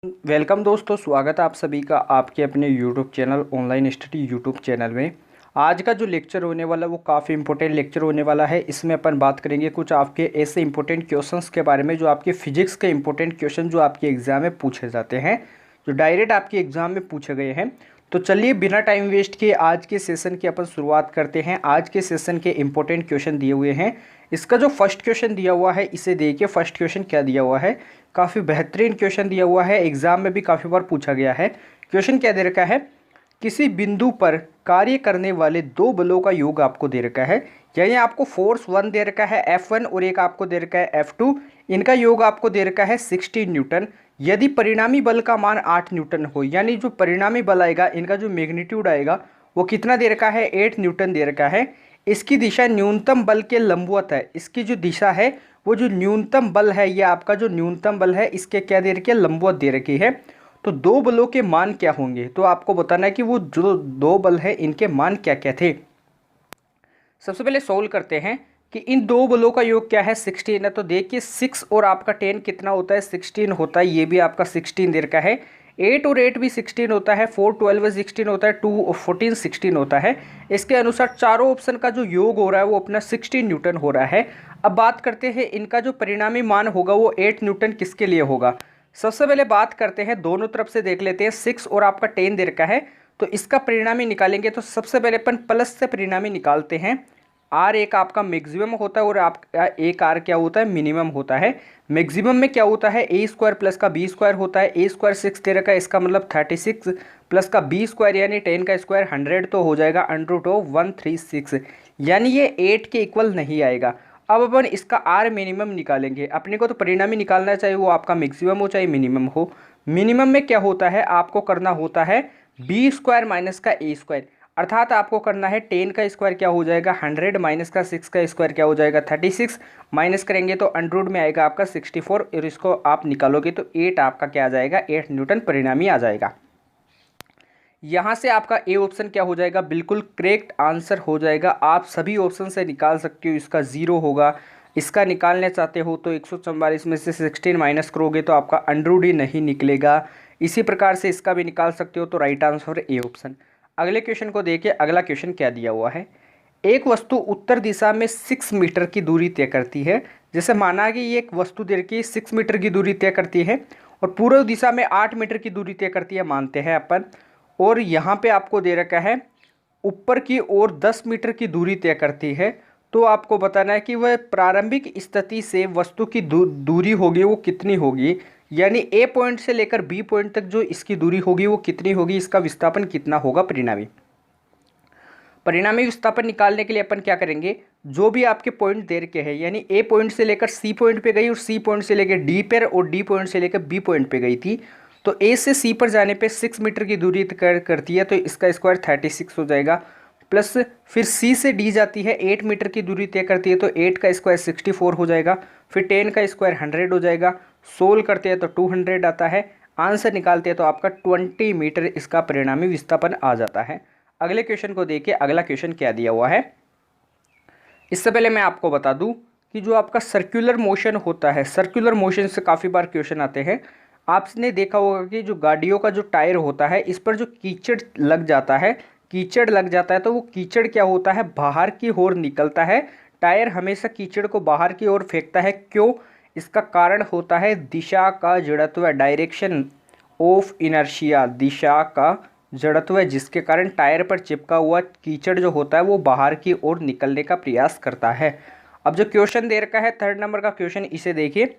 Welcome दोस्तों, स्वागत है आप सभी का आपके अपने YouTube channel online study YouTube channel में। आज का जो लेक्चर होने वाला है वो काफ़ी इंपॉर्टेंट लेक्चर होने वाला है। इसमें अपन बात करेंगे कुछ आपके ऐसे इंपॉर्टेंट क्वेश्चंस के बारे में जो आपके फिजिक्स के इंपॉर्टेंट क्वेश्चन जो आपके एग्जाम में पूछे जाते हैं, जो डायरेक्ट आपके एग्जाम में पूछे गए हैं। तो चलिए बिना टाइम वेस्ट किए आज के सेशन की अपन शुरुआत करते हैं। आज के सेशन के इंपॉर्टेंट क्वेश्चन दिए हुए हैं। इसका जो फर्स्ट क्वेश्चन दिया हुआ है इसे देखिए। फर्स्ट क्वेश्चन क्या दिया हुआ है, काफ़ी बेहतरीन क्वेश्चन दिया हुआ है, एग्जाम में भी काफ़ी बार पूछा गया है। क्वेश्चन क्या दे रखा है, किसी बिंदु पर कार्य करने वाले दो बलों का योग आपको दे रखा है। यानी आपको फोर्स 1 दे रखा है F1 और एक आपको दे रखा है F2। इनका योग आपको दे रखा है 16 न्यूटन। यदि परिणामी बल का मान 8 न्यूटन हो, यानी जो परिणामी बल आएगा इनका जो मैग्नीट्यूड आएगा वो कितना दे रखा है, 8 न्यूटन दे रखा है। इसकी दिशा न्यूनतम बल के लंबवत है। इसकी जो दिशा है वो जो न्यूनतम बल है, ये आपका जो न्यूनतम बल है इसके क्या दे रखी है, लंबवत दे रखी है। तो दो बलों के मान क्या होंगे, तो आपको बताना है कि वो जो दो बल है इनके मान क्या क्या थे। सबसे पहले सोल्व करते हैं कि इन दो बलों का योग क्या है, 16 है। तो देखिए 6 और आपका 10 कितना होता है, 16 होता है। ये भी आपका 16 दे रखा है। 8 और 8 भी 16 होता है। 4 12 16 होता है। 2 और 14 16 होता है। इसके अनुसार चारों ऑप्शन का जो योग हो रहा है वो अपना 16 न्यूटन हो रहा है। अब बात करते हैं इनका जो परिणामी मान होगा वो 8 न्यूटन किसके लिए होगा। सबसे पहले बात करते हैं, दोनों तरफ से देख लेते हैं। 6 और आपका 10 दे रखा है तो इसका परिणामी निकालेंगे। तो सबसे पहले अपन प्लस से परिणामी निकालते हैं। आर एक आपका मैक्सिमम होता है और आपका एक आर क्या होता है, मिनिमम होता है। मैक्सिमम में क्या होता है, ए स्क्वायर प्लस का बी स्क्वायर होता है। ए स्क्वायर 6 दे रखा है, इसका मतलब 36 प्लस का बी स्क्वायर यानी 10 का स्क्वायर 100 तो हो जाएगा √136, यानी ये 8 के इक्वल नहीं आएगा। अब अपन इसका आर मिनिमम निकालेंगे। अपने को तो परिणामी निकालना चाहिए वो आपका मैक्सिमम हो चाहे मिनिमम हो। मिनिमम में क्या होता है, आपको करना होता है बी स्क्वायर माइनस का ए स्क्वायर, अर्थात आपको करना है 10 का स्क्वायर क्या हो जाएगा 100 माइनस का 6 का स्क्वायर क्या हो जाएगा 36, माइनस करेंगे तो अंडर में आएगा आपका 64 और इसको आप निकालोगे तो 8 आपका क्या आ जाएगा, 8 न्यूटन परिणामी आ जाएगा। यहाँ से आपका ए ऑप्शन क्या हो जाएगा, बिल्कुल करेक्ट आंसर हो जाएगा। आप सभी ऑप्शन से निकाल सकते हो। इसका 0 होगा, इसका निकालना चाहते हो तो 144 में से 16 माइनस करोगे तो आपका अंडर ही नहीं निकलेगा। इसी प्रकार से इसका भी निकाल सकते हो। तो राइट आंसर ए ऑप्शन। अगले क्वेश्चन को देखिए। अगला क्वेश्चन क्या दिया हुआ है, एक वस्तु उत्तर दिशा में 6 मीटर की दूरी तय करती है। जैसे माना कि ये एक वस्तु दे रखी है 6 मीटर की दूरी तय करती है और पूर्व दिशा में 8 मीटर की दूरी तय करती है, मानते हैं अपन। और यहाँ पे आपको दे रखा है ऊपर की ओर 10 मीटर की दूरी तय करती है। तो आपको बताना है कि वह प्रारंभिक स्थिति से वस्तु की दूरी होगी वो कितनी होगी, यानी ए पॉइंट से लेकर बी पॉइंट तक जो इसकी दूरी होगी वो कितनी होगी, इसका विस्थापन कितना होगा परिणामी। परिणामी विस्थापन निकालने के लिए अपन क्या करेंगे, जो भी आपके पॉइंट दे रखे हैं, यानी ए पॉइंट से लेकर सी पॉइंट पे गई और सी पॉइंट से लेकर डी पर और डी पॉइंट से लेकर बी पॉइंट पे गई थी, तो ए से सी पर जाने पे 6 मीटर की दूरी करती है तो इसका स्क्वायर 36 हो जाएगा। प्लस फिर सी से डी जाती है 8 मीटर की दूरी तय करती है तो 8 का स्क्वायर 64 हो जाएगा। फिर 10 का स्क्वायर 100 हो जाएगा। सोल्व करते हैं तो 200 आता है। आंसर निकालते हैं तो आपका 20 मीटर इसका परिणामी विस्थापन आ जाता है। अगले क्वेश्चन को देखिए। अगला क्वेश्चन क्या दिया हुआ है, इससे पहले मैं आपको बता दूं कि जो आपका सर्कुलर मोशन होता है, सर्कुलर मोशन से काफ़ी बार क्वेश्चन आते हैं। आपने देखा होगा कि जो गाड़ियों का जो टायर होता है इस पर जो कीचड़ लग जाता है, कीचड़ लग जाता है तो वो कीचड़ क्या होता है, बाहर की ओर निकलता है। टायर हमेशा कीचड़ को बाहर की ओर फेंकता है, क्यों, इसका कारण होता है दिशा का जड़त्व, डायरेक्शन ऑफ इनर्शिया, दिशा का जड़त्व है, जिसके कारण टायर पर चिपका हुआ कीचड़ जो होता है वो बाहर की ओर निकलने का प्रयास करता है। अब जो क्वेश्चन दे रखा है 3rd नंबर का क्वेश्चन, इसे देखिए।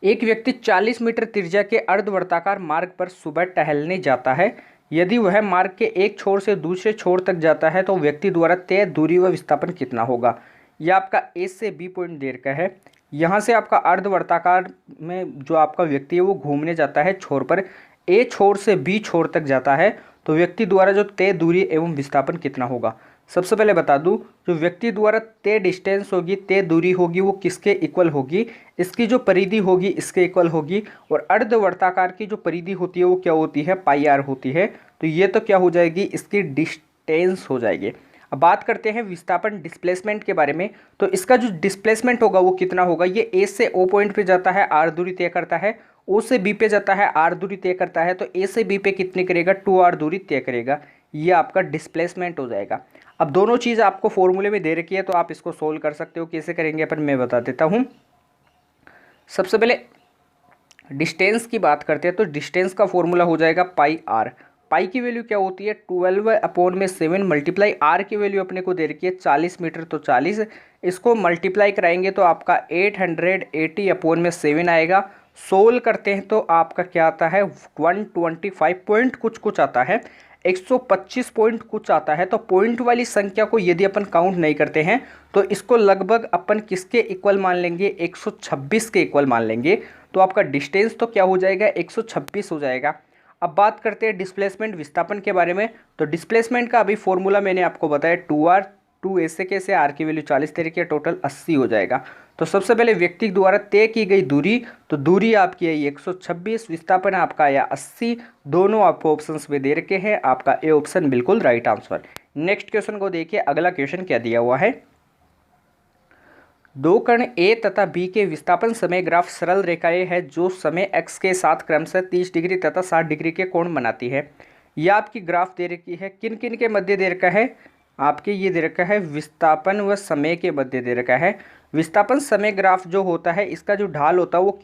एक व्यक्ति 40 मीटर त्रिज्या के अर्धवर्ताकार मार्ग पर सुबह टहलने जाता है। यदि वह मार्ग के एक छोर से दूसरे छोर तक जाता है तो व्यक्ति द्वारा तय दूरी व विस्थापन कितना होगा। यह आपका ए से बी पॉइंट दे रखा है। यहाँ से आपका अर्धवर्ताकार में जो आपका व्यक्ति है वो घूमने जाता है छोर पर, ए छोर से बी छोर तक जाता है तो व्यक्ति द्वारा जो तय दूरी एवं विस्थापन कितना होगा। सबसे पहले बता दूं, जो व्यक्ति द्वारा तय डिस्टेंस होगी, तय दूरी होगी, वो किसके इक्वल होगी, इसकी जो परिधि होगी इसके इक्वल होगी। और अर्धवर्ताकार की जो परिधि होती है वो क्या होती है, पाई आर होती है। तो ये तो क्या हो जाएगी, इसकी डिस्टेंस हो जाएगी। अब बात करते हैं विस्थापन डिस्प्लेसमेंट के बारे में। तो इसका जो डिस्प्लेसमेंट होगा वो कितना होगा, ये ए से ओ पॉइंट पे जाता है, आर दूरी तय करता है ओ से बी पे जाता है, आर दूरी तय करता है, तो ए से बी पे कितनी करेगा, 2r दूरी तय करेगा। ये आपका डिस्प्लेसमेंट हो जाएगा। अब दोनों चीज़ आपको फॉर्मूले में दे रखी है, तो आप इसको सोल्व कर सकते हो। कैसे करेंगे अपन मैं बता देता हूँ। सबसे पहले डिस्टेंस की बात करते हैं, तो डिस्टेंस का फॉर्मूला हो जाएगा पाई आर। पाई की वैल्यू क्या होती है, 12/7 मल्टीप्लाई आर की वैल्यू अपने को दे रखी है 40 मीटर, तो 40 इसको मल्टीप्लाई कराएंगे तो आपका 880/7 आएगा। सोल्व करते हैं तो आपका क्या आता है, 125 पॉइंट कुछ आता है, 125 पॉइंट कुछ आता है। तो पॉइंट वाली संख्या को यदि अपन काउंट नहीं करते हैं तो इसको लगभग अपन किसके इक्वल मान लेंगे, 126 के इक्वल मान लेंगे। तो आपका डिस्टेंस तो क्या हो जाएगा, 126 हो जाएगा। अब बात करते हैं डिस्प्लेसमेंट विस्थापन के बारे में। तो डिस्प्लेसमेंट का अभी फॉर्मूला मैंने आपको बताया 2r, 2 ऐसे कैसे, आर की वैल्यू 40 तरीके, टोटल 80 हो जाएगा। तो सबसे पहले व्यक्ति द्वारा तय की गई दूरी, तो दूरी आपकी आई 126, विस्थापन आपका आया 80। दोनों आपको ऑप्शंस में दे रखे हैं, आपका ए ऑप्शन बिल्कुल राइट आंसर। नेक्स्ट क्वेश्चन को देखिए, अगला क्वेश्चन क्या दिया हुआ है। दो कण ए तथा बी के विस्थापन समय ग्राफ सरल रेखाएं हैं जो समय x के साथ क्रमशः 30 डिग्री तथा 60 डिग्री के कोण बनाती है। यह आपकी ग्राफ दे रखी है, किन किन के मध्य दे रखा है, आपके ये दे रखा है विस्थापन व समय के मध्य दे रखा है। विस्थापन समय ग्राफ जो होता है, इसका जो ढाल होता है वो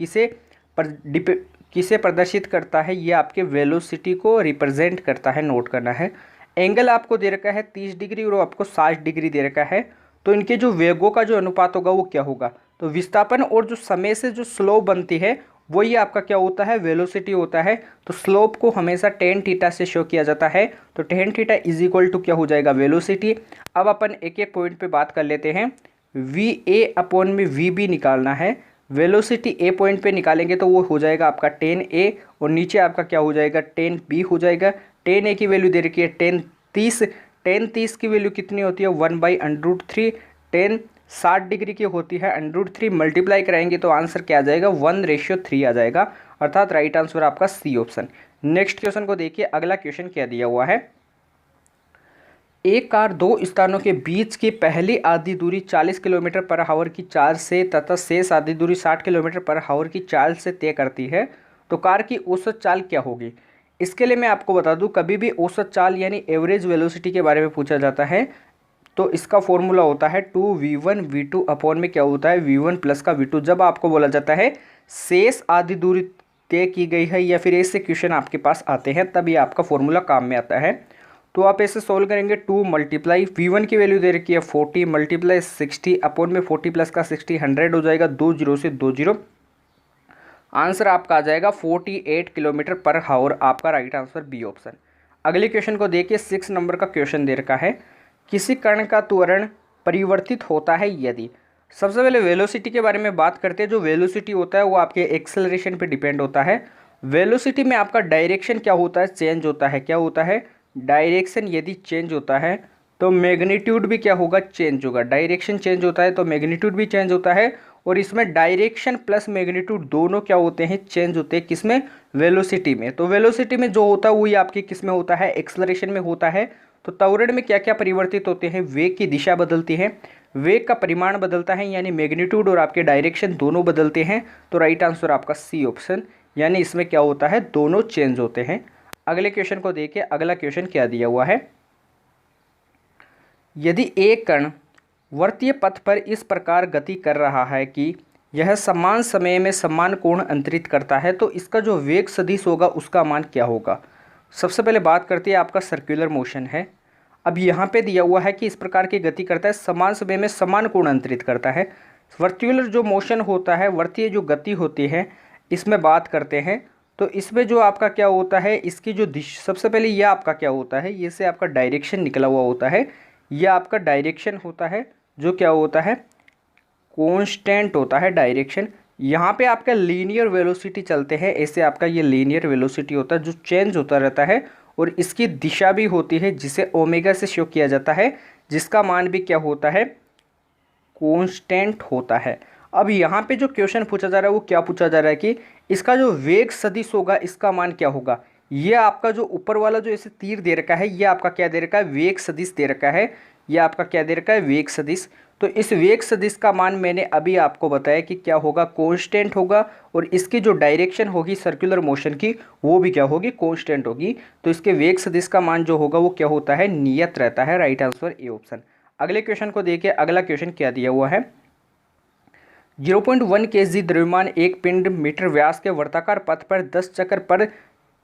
किसे प्रदर्शित करता है, ये आपके वेलोसिटी को रिप्रेजेंट करता है, नोट करना है। एंगल आपको दे रखा है 30 डिग्री और आपको 60 डिग्री दे रखा है। तो इनके जो वेगों का जो अनुपात होगा वो क्या होगा, तो विस्थापन और जो समय से जो स्लोप बनती है वही आपका क्या होता है, वेलोसिटी होता है। तो स्लोप को हमेशा tan थीटा से शो किया जाता है, तो tan theta is equal to क्या हो जाएगा, वेलोसिटी। अब अपन एक एक पॉइंट पे बात कर लेते हैं। VA/VB निकालना है। वेलोसिटी ए पॉइंट पे निकालेंगे तो वो हो जाएगा आपका tan A, और नीचे आपका क्या हो जाएगा, tan B हो जाएगा। tan A की वैल्यू दे रखी है tan 30, tan 30 की वैल्यू कितनी होती है, 1/√3। tan 60 डिग्री की होती है √3, मल्टीप्लाई कराएंगे तो आंसर क्या आ जाएगा, 1:3 आ जाएगा, अर्थात राइट आंसर आपका सी ऑप्शन। नेक्स्ट क्वेश्चन को देखिए, अगला क्वेश्चन क्या दिया हुआ है। एक कार दो स्थानों के बीच की पहली आधी दूरी 40 किलोमीटर/आवर की चाल से तथा शेष आधी दूरी 60 किलोमीटर/आवर की चाल से तय करती है, तो कार की औसत चाल क्या होगी। इसके लिए मैं आपको बता दूं, कभी भी औसत चाल यानी एवरेज वेलोसिटी के बारे में पूछा जाता है तो इसका फॉर्मूला होता है 2v1v2 अपॉन में क्या होता है, v1 प्लस का v2। जब आपको बोला जाता है शेष आधी दूरी तय की गई है या फिर ऐसे क्वेश्चन आपके पास आते हैं, तब ये आपका फॉर्मूला काम में आता है। तो आप ऐसे सोल्व करेंगे, 2 मल्टीप्लाई v1 की वैल्यू दे रखी है 40 मल्टीप्लाई 60 अपॉन में 40 प्लस का 60, 100 हो जाएगा, 2 0 से 2 0, आंसर आपका आ जाएगा 48 किलोमीटर/आवर, आपका राइट आंसर बी ऑप्शन। अगले क्वेश्चन को देखिए, 6 नंबर का क्वेश्चन दे रखा है, किसी कण का त्वरण परिवर्तित होता है यदि। सबसे पहले वेलोसिटी के बारे में बात करते हैं। जो वेलोसिटी होता है वो आपके एक्सेलरेशन पे डिपेंड होता है। वेलोसिटी में आपका डायरेक्शन क्या होता है, चेंज होता है। क्या होता है, डायरेक्शन यदि चेंज होता है तो मैग्नीट्यूड भी क्या होगा, चेंज होगा। डायरेक्शन चेंज होता है तो मैग्नीट्यूड भी चेंज होता है, और इसमें डायरेक्शन प्लस मैग्नीट्यूड दोनों क्या होते हैं, चेंज होते हैं। किसमें, वेलोसिटी में। तो वेलोसिटी में जो होता है वही आपकी किस में होता है, एक्सेलरेशन में होता है। तो त्वरण में क्या क्या परिवर्तित होते हैं, वेग की दिशा बदलती है, वेग का परिमाण बदलता है, यानी मैग्नीट्यूड और आपके डायरेक्शन दोनों बदलते हैं। तो राइट आंसर आपका सी ऑप्शन, यानी इसमें क्या होता है, दोनों चेंज होते हैं। अगले क्वेश्चन को देखिए, अगला क्वेश्चन क्या दिया हुआ है। यदि एक कण वृत्तीय पथ पर इस प्रकार गति कर रहा है कि यह समान समय में समान कोण अंतरित करता है, तो इसका जो वेग सदिश होगा उसका मान क्या होगा। सबसे पहले बात करते हैं, आपका सर्कुलर मोशन है। अब यहाँ पे दिया हुआ है कि इस प्रकार की गति करता है, समान समय में समान कोण अंतरित करता है। वर्टिकुलर जो मोशन होता है, वृत्तीय जो गति होती है, इसमें बात करते हैं तो इसमें जो आपका क्या होता है, इसकी जो दिशा, सबसे पहले यह आपका क्या होता है, ये से आपका डायरेक्शन निकला हुआ होता है। यह आपका डायरेक्शन होता है जो क्या होता है, कांस्टेंट होता है डायरेक्शन। यहाँ पे आपका लीनियर वेलोसिटी चलते हैं, ऐसे आपका ये लीनियर वेलोसिटी होता है जो चेंज होता रहता है, और इसकी दिशा भी होती है जिसे ओमेगा से शो किया जाता है, जिसका मान भी क्या होता है, कांस्टेंट होता है। अब यहाँ पे जो क्वेश्चन पूछा जा रहा है वो क्या पूछा जा रहा है कि इसका जो वेग सदिश होगा इसका मान क्या होगा। ये आपका जो ऊपर वाला जो ऐसे तीर दे रखा है, ये आपका क्या दे रखा है, वेग सदिश दे रखा है। ये आपका क्या दे रखा है, वेग सदिश। तो इस वेग सदिश का मान मैंने अभी आपको बताया कि क्या होगा, कांस्टेंट होगा, और इसकी जो डायरेक्शन होगी सर्कुलर मोशन की वो भी क्या होगी, कांस्टेंट होगी। तो इसके वेग सदिश का मान जो होगा वो क्या होता है, नियत रहता है। Right answer A option. अगले क्वेश्चन को देखिए, अगला क्वेश्चन क्या दिया हुआ है, 0.1 kg द्रव्यमान एक पिंड मीटर व्यास के वर्ताकार पथ पर 10 चक्कर पर,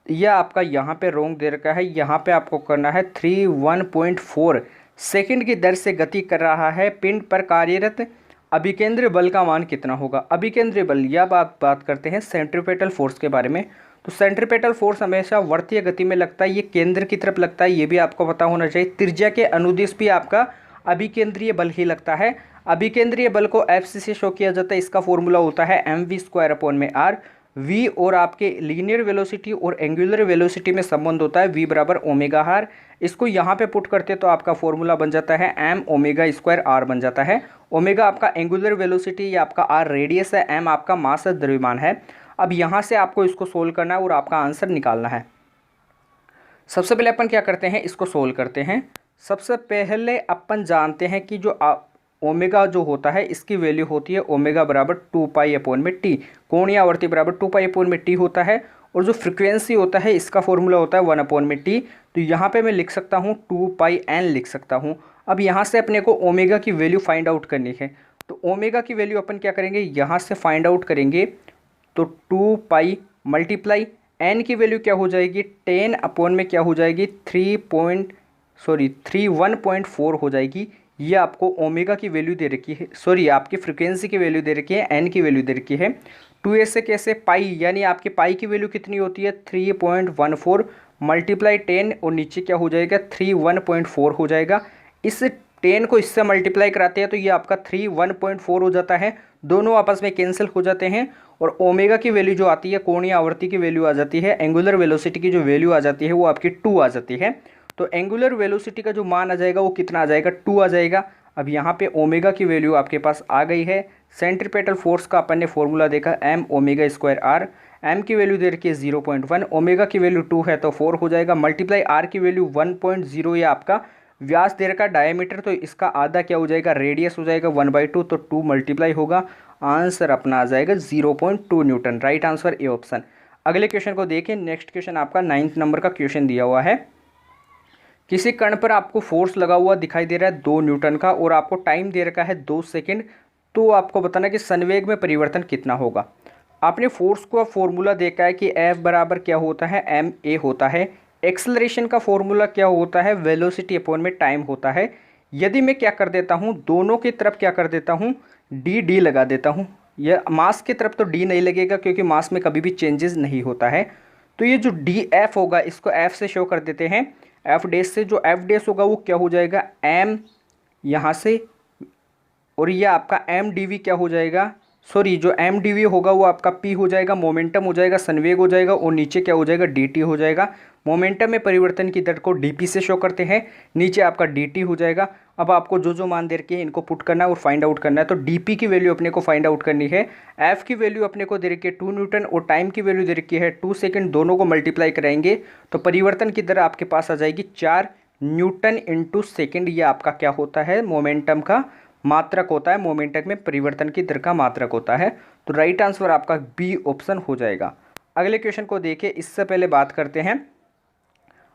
यह आपका यहाँ पे रोंग दे रखा है, यहाँ पे आपको करना है 31.4 सेकंड की दर से गति कर रहा है, पिंड पर कार्यरत अभिकेंद्रीय बल का मान कितना होगा। अभिकेंद्रीय बल, यह बात करते हैं सेंट्रीपेटल फोर्स के बारे में। तो सेंट्रीपेटल फोर्स हमेशा वर्तीय गति में लगता है, ये केंद्र की तरफ लगता है, ये भी आपको पता होना चाहिए। त्रिज्या के अनुदिश भी आपका अभिकेंद्रीय बल ही लगता है। अभिकेंद्रीय बल को एफ से शो किया जाता है, इसका फॉर्मूला होता है mv²/r। v और आपके लीनियर वेलोसिटी और एंगुलर वेलोसिटी में संबंध होता है v बराबर ओमेगा आर। इसको यहाँ पे पुट करते तो आपका फॉर्मूला बन जाता है m ओमेगा² बन जाता है। ओमेगा आपका एंगुलर वेलोसिटी या आपका r रेडियस है, m आपका मास द्रव्यमान है। अब यहाँ से आपको इसको सोल्व करना है और आपका आंसर निकालना है। सबसे पहले अपन क्या करते हैं, इसको सोल्व करते हैं। सबसे पहले अपन जानते हैं कि जो ओमेगा जो होता है इसकी वैल्यू होती है ओमेगा बराबर 2π/t, कोणीय आवर्ती बराबर 2π/t होता है। और जो फ्रिक्वेंसी होता है इसका फॉर्मूला होता है 1/t। तो यहाँ पे मैं लिख सकता हूँ 2πn लिख सकता हूँ। अब यहाँ से अपने को ओमेगा की वैल्यू फाइंड आउट करनी है। तो ओमेगा की वैल्यू अपन क्या करेंगे, यहाँ से फाइंड आउट करेंगे। तो 2π मल्टीप्लाई n की वैल्यू क्या हो जाएगी, 10 में क्या हो जाएगी, 31.4 हो जाएगी। ये आपको ओमेगा की वैल्यू दे रखी है, सॉरी आपकी फ्रिक्वेंसी की वैल्यू दे रखी है, एन की वैल्यू दे रखी है। 2a से कैसे, पाई, यानी आपकी पाई की वैल्यू कितनी होती है 3.14 मल्टीप्लाई 10 और नीचे क्या हो जाएगा 31.4 हो जाएगा। इस 10 को इससे मल्टीप्लाई कराते हैं तो ये आपका 31.4 हो जाता है, दोनों आपस में कैंसिल हो जाते हैं। और ओमेगा की वैल्यू जो आती है, कोणीय आवर्ती की वैल्यू आ जाती है, एंगुलर वेलोसिटी की जो वैल्यू आ जाती है वो आपकी 2 आ जाती है। तो एंगुलर वेलोसिटी का जो मान आ जाएगा वो कितना आ जाएगा, 2 आ जाएगा। अब यहाँ पे ओमेगा की वैल्यू आपके पास आ गई है। सेंट्रीपेटल फोर्स का अपन ने फॉर्मूला देखा m ओमेगा²r, m की वैल्यू दे रखी है 0.1, ओमेगा की वैल्यू 2 है तो 4 हो जाएगा, मल्टीप्लाई r की वैल्यू 1.0, ये आपका व्यास दे रखा डायमीटर, तो इसका आधा क्या हो जाएगा, रेडियस हो जाएगा 1/2, तो 2 मल्टीप्लाई होगा, आंसर अपना आ जाएगा 0.2 Newton. Right answer A option. अगले क्वेश्चन को देखें, नेक्स्ट क्वेश्चन आपका 9th नंबर का क्वेश्चन दिया हुआ है। किसी कण पर आपको फोर्स लगा हुआ दिखाई दे रहा है 2 न्यूटन का और आपको टाइम दे रखा है 2 सेकंड, तो आपको बताना कि संवेग में परिवर्तन कितना होगा। आपने फोर्स का फॉर्मूला देखा है कि F बराबर क्या होता है, ma होता है। एक्सेलरेशन का फॉर्मूला क्या होता है, वेलोसिटी अपॉन में टाइम होता है। यदि मैं क्या कर देता हूँ, दोनों की तरफ क्या कर देता हूँ, डी लगा देता हूँ। यह मास की तरफ तो डी नहीं लगेगा क्योंकि मास में कभी भी चेंजेस नहीं होता है। तो ये जो डी एफ होगा इसको एफ से शो कर देते हैं, एफ डैश से। जो एफ डैश होगा वो क्या हो जाएगा, एम यहाँ से, और ये आपका एम डी वी क्या हो जाएगा, सॉरी जो एम डी वी होगा वो आपका पी हो जाएगा, मोमेंटम हो जाएगा, संवेग हो जाएगा, और नीचे क्या हो जाएगा, डी टी हो जाएगा। मोमेंटम में परिवर्तन की दर को डी पी से शो करते हैं, नीचे आपका डी टी हो जाएगा। अब आपको जो जो मान दे रखे हैं इनको पुट करना है और फाइंड आउट करना है। तो डी पी की वैल्यू अपने को फाइंड आउट करनी है, एफ की वैल्यू अपने को दे रखी है 2 न्यूटन और टाइम की वैल्यू दे रखी है 2 सेकेंड, दोनों को मल्टीप्लाई कराएंगे तो परिवर्तन की दर आपके पास आ जाएगी 4 न्यूटन इंटू सेकेंड। ये आपका क्या होता है, मोमेंटम का मात्रक होता है, मोमेंटम में परिवर्तन की दर का मात्रक होता है। तो राइट आंसर आपका बी ऑप्शन हो जाएगा। अगले क्वेश्चन को देखिए, इससे पहले बात करते हैं,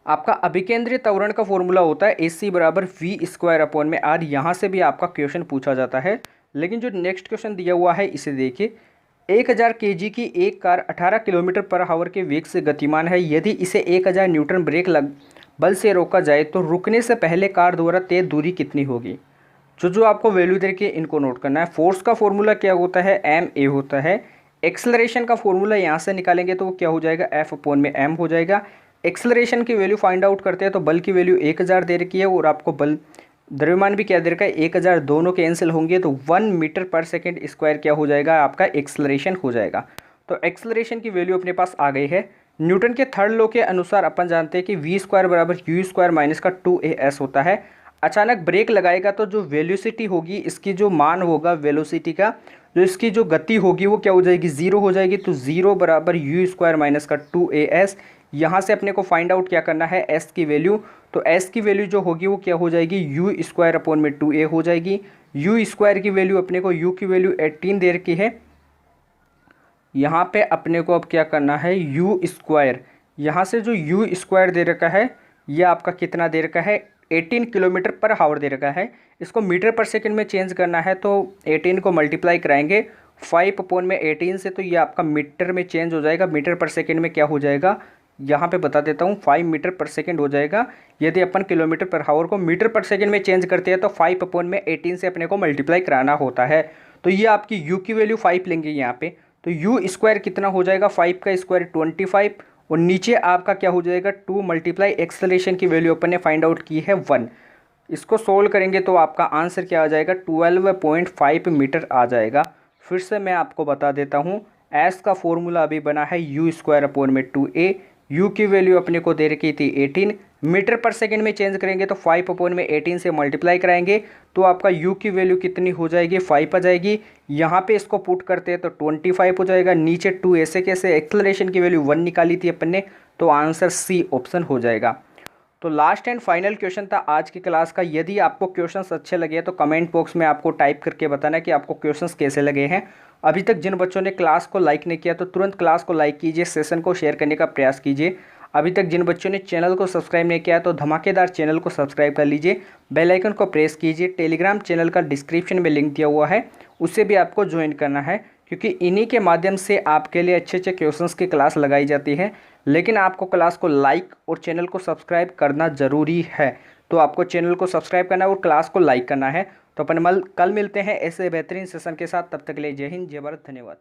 आपका अभिकेंद्रीय त्वरण का फॉर्मूला होता है AC बराबर v²/r। यहाँ से भी आपका क्वेश्चन पूछा जाता है, लेकिन जो नेक्स्ट क्वेश्चन दिया हुआ है इसे देखिए। 1000 kg की एक कार 18 किलोमीटर/आवर के वेग से गतिमान है। यदि इसे 1000 न्यूटन ब्रेक बल से रोका जाए तो रुकने से पहले कार द्वारा तय दूरी कितनी होगी। जो आपको वैल्यू दे के इनको नोट करना है। फोर्स का फॉर्मूला क्या होता है, ma होता है। एक्सेलरेशन का फॉर्मूला यहाँ से निकालेंगे तो वो क्या हो जाएगा, F/m हो जाएगा। एक्सेलरेशन की वैल्यू फाइंड आउट करते हैं तो बल की वैल्यू 1000 दे रखी है और आपको बल द्रव्यमान भी क्या दे रखा है 1000, दोनों कैंसिल होंगे तो 1 मीटर पर सेकेंड स्क्वायर क्या हो जाएगा, आपका एक्सेलरेशन हो जाएगा। तो एक्सेलरेशन की वैल्यू अपने पास आ गई है। न्यूटन के थर्ड लॉ के अनुसार अपन जानते हैं कि v² बराबर u² माइनस का 2as होता है। अचानक ब्रेक लगाएगा तो जो वेलोसिटी होगी, इसकी जो मान होगा वेलोसिटी का, जो इसकी जो गति होगी वो क्या हो जाएगी, ज़ीरो हो जाएगी। तो ज़ीरो बराबर यू स्क्वायर माइनस का 2as। यहाँ से अपने को फाइंड आउट क्या करना है, s की वैल्यू। तो s की वैल्यू जो होगी वो क्या हो जाएगी, यू स्क्वायर अपॉन में 2a हो जाएगी। यू स्क्वायर की वैल्यू अपने को, u की वैल्यू 18 दे रखी है। यहाँ पे अपने को अब क्या करना है, यू स्क्वायर, यहाँ से जो यू स्क्वायर दे रखा है ये आपका कितना दे रखा है, 18 किलोमीटर पर हावर दे रखा है। इसको मीटर पर सेकंड में चेंज करना है तो 18 को मल्टीप्लाई कराएंगे 5 अपॉन में 18 से, तो ये आपका मीटर में चेंज हो जाएगा। मीटर पर सेकंड में क्या हो जाएगा, यहाँ पे बता देता हूँ, 5 मीटर पर सेकंड हो जाएगा। यदि अपन किलोमीटर पर हावर को मीटर पर सेकंड में चेंज करते हैं तो 5 अपॉन में 18 से अपने को मल्टीप्लाई कराना होता है। तो ये आपकी u की वैल्यू 5 लेंगे यहाँ पे, तो यू स्क्वायर कितना हो जाएगा, 5 का स्क्वायर 25, और नीचे आपका क्या हो जाएगा 2 मल्टीप्लाई एक्सेलरेशन की वैल्यू अपन ने फाइंड आउट की है 1। इसको सोल्व करेंगे तो आपका आंसर क्या आ जाएगा, 12.5 मीटर आ जाएगा। फिर से मैं आपको बता देता हूँ, एस का फॉर्मूला अभी बना है यू स्क्वायर अपॉन में 2a। यू की वैल्यू अपने को दे रखी थी 18, मीटर पर सेकंड में चेंज करेंगे तो 5 अपॉन में 18 से मल्टीप्लाई कराएंगे तो आपका u की वैल्यू कितनी हो जाएगी, 5 आ जाएगी। यहाँ पे इसको पुट करते हैं तो 25 हो जाएगा। नीचे 2 ऐसे कैसे, एक्सेलरेशन की वैल्यू 1 निकाली थी अपन ने, तो आंसर सी ऑप्शन हो जाएगा। तो लास्ट एंड फाइनल क्वेश्चन था आज की क्लास का। यदि आपको क्वेश्चंस अच्छे लगे तो कमेंट बॉक्स में आपको टाइप करके बताना कि आपको क्वेश्चंस कैसे लगे हैं। अभी तक जिन बच्चों ने क्लास को लाइक नहीं किया तो तुरंत क्लास को लाइक कीजिए, सेशन को शेयर करने का प्रयास कीजिए। अभी तक जिन बच्चों ने चैनल को सब्सक्राइब नहीं किया तो धमाकेदार चैनल को सब्सक्राइब कर लीजिए, बेल आइकन को प्रेस कीजिए। टेलीग्राम चैनल का डिस्क्रिप्शन में लिंक दिया हुआ है, उससे भी आपको ज्वाइन करना है, क्योंकि इन्हीं के माध्यम से आपके लिए अच्छे अच्छे क्वेश्चंस की क्लास लगाई जाती है। लेकिन आपको क्लास को लाइक और चैनल को सब्सक्राइब करना ज़रूरी है। तो आपको चैनल को सब्सक्राइब करना है और क्लास को लाइक करना है। तो अपन कल मिलते हैं ऐसे बेहतरीन सेशन के साथ। तब तक के लिए जय हिंद, जय भारत, धन्यवाद।